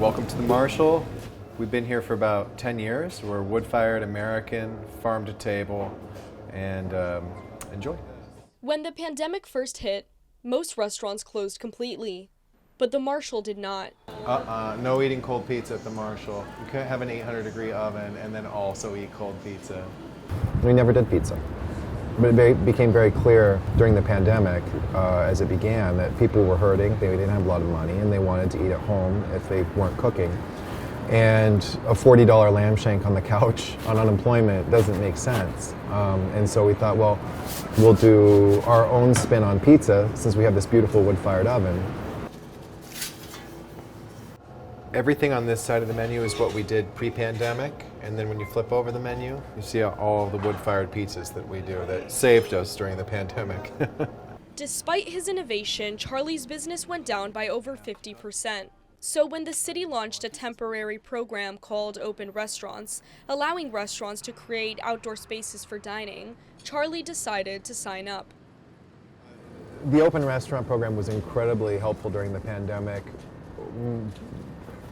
Welcome to the Marshall. We've been here for about 10 years. We're wood-fired American, farm to table, and enjoy. When the pandemic first hit, most restaurants closed completely, but the Marshall did not. No eating cold pizza at the Marshall. You can't have an 800-degree oven and then also eat cold pizza. We never did pizza. But it became very clear during the pandemic, as it began, that people were hurting, they didn't have a lot of money, and they wanted to eat at home if they weren't cooking. And a $40 lamb shank on the couch on unemployment doesn't make sense. And so we thought, well, we'll do our own spin on pizza since we have this beautiful wood-fired oven. Everything on this side of the menu is what we did pre-pandemic, and then when you flip over the menu, you see all the wood-fired pizzas that we do that saved us during the pandemic. Despite his innovation, Charlie's business went down by over 50%. So when the city launched a temporary program called Open Restaurants, allowing restaurants to create outdoor spaces for dining, Charlie decided to sign up. The Open Restaurant program was incredibly helpful during the pandemic.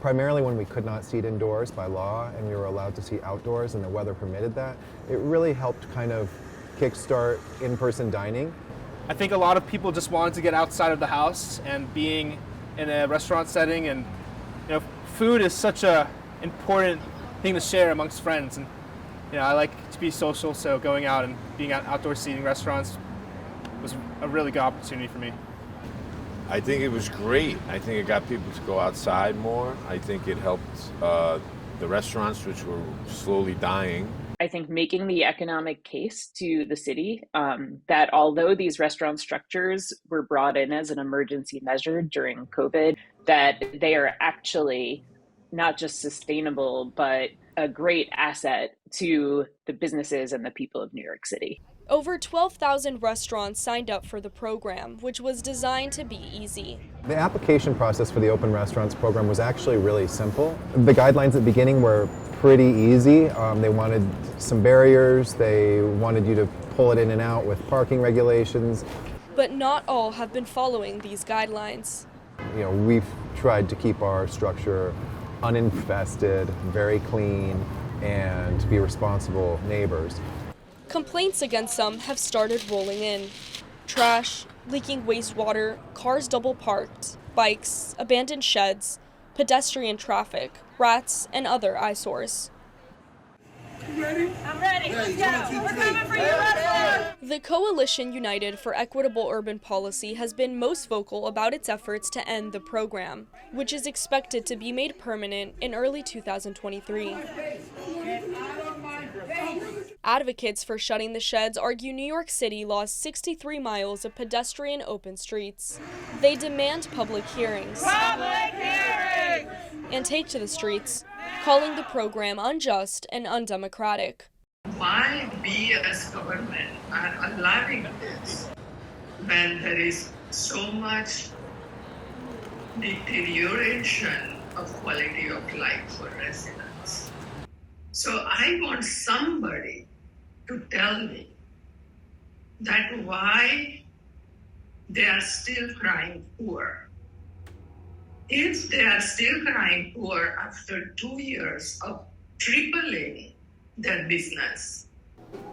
Primarily when we could not seat indoors by law and we were allowed to seat outdoors and the weather permitted that. It really helped kind of kickstart in-person dining. I think a lot of people just wanted to get outside of the house, and being in a restaurant setting, and food is such a important thing to share amongst friends, and I like to be social, so going out and being at outdoor seating restaurants was a really good opportunity for me. I think it was great. I think it got people to go outside more. I think it helped the restaurants, which were slowly dying. I think making the economic case to the city that although these restaurant structures were brought in as an emergency measure during COVID, that they are actually not just sustainable, but a great asset to the businesses and the people of New York City. Over 12,000 restaurants signed up for the program, which was designed to be easy. The application process for the Open Restaurants program was actually really simple. The guidelines at the beginning were pretty easy. They wanted some barriers, they wanted you to pull it in and out with parking regulations. But not all have been following these guidelines. We've tried to keep our structure uninfested, very clean, and be responsible neighbors. Complaints against some have started rolling in. Trash, leaking wastewater, cars double parked, bikes, abandoned sheds, pedestrian traffic, rats, and other eyesores. You ready? I'm ready. Let's go. We're coming for you, restaurant. The Coalition United for Equitable Urban Policy has been most vocal about its efforts to end the program, which is expected to be made permanent in early 2023. Advocates for shutting the sheds argue New York City lost 63 miles of pedestrian open streets. They demand public hearings. And take to the streets, calling the program unjust and undemocratic. Why we as government are allowing this when there is so much deterioration of quality of life for residents? So I want somebody to tell me that why they are still crying poor. If they are still crying poor after 2 years of tripling their business.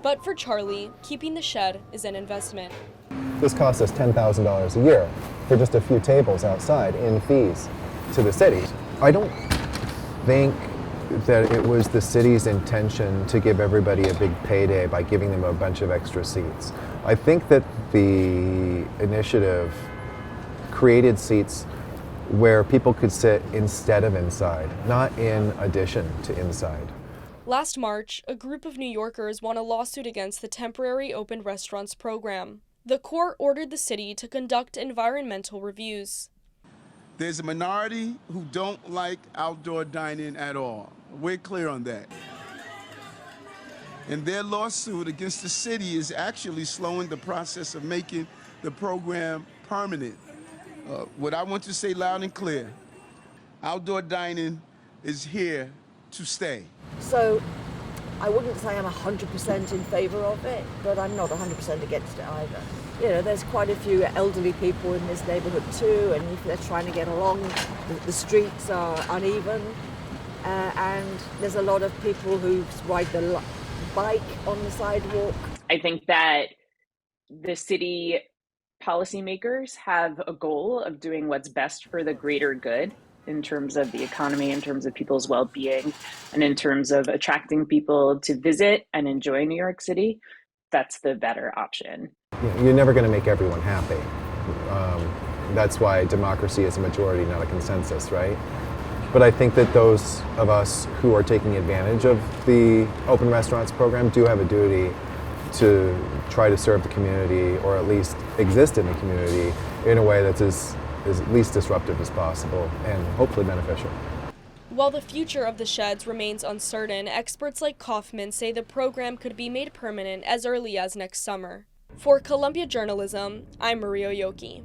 But for Charlie, keeping the shed is an investment. This cost us $10,000 a year for just a few tables outside in fees to the city. I don't think that it was the city's intention to give everybody a big payday by giving them a bunch of extra seats. I think that the initiative created seats where people could sit instead of inside, not in addition to inside. Last March, a group of New Yorkers won a lawsuit against the temporary Open Restaurants program. The court ordered the city to conduct environmental reviews. There's a minority who don't like outdoor dining at all. We're clear on that. And their lawsuit against the city is actually slowing the process of making the program permanent. What I want to say loud and clear, outdoor dining is here to stay. So I wouldn't say I'm 100% in favor of it, but I'm not 100% against it either. you know, there's quite a few elderly people in this neighborhood too, and if they're trying to get along, the streets are uneven, and there's a lot of people who ride the bike on the sidewalk. I think that the city policymakers have a goal of doing what's best for the greater good in terms of the economy, in terms of people's well-being, and in terms of attracting people to visit and enjoy New York City. That's the better option. You're never going to make everyone happy. That's why democracy is a majority, not a consensus, right? But I think that those of us who are taking advantage of the Open Restaurants program do have a duty to try to serve the community, or at least exist in the community in a way that's as least disruptive as possible and hopefully beneficial. While the future of the sheds remains uncertain, experts like Kaufman say the program could be made permanent as early as next summer. For Columbia Journalism, I'm Maria Yoki.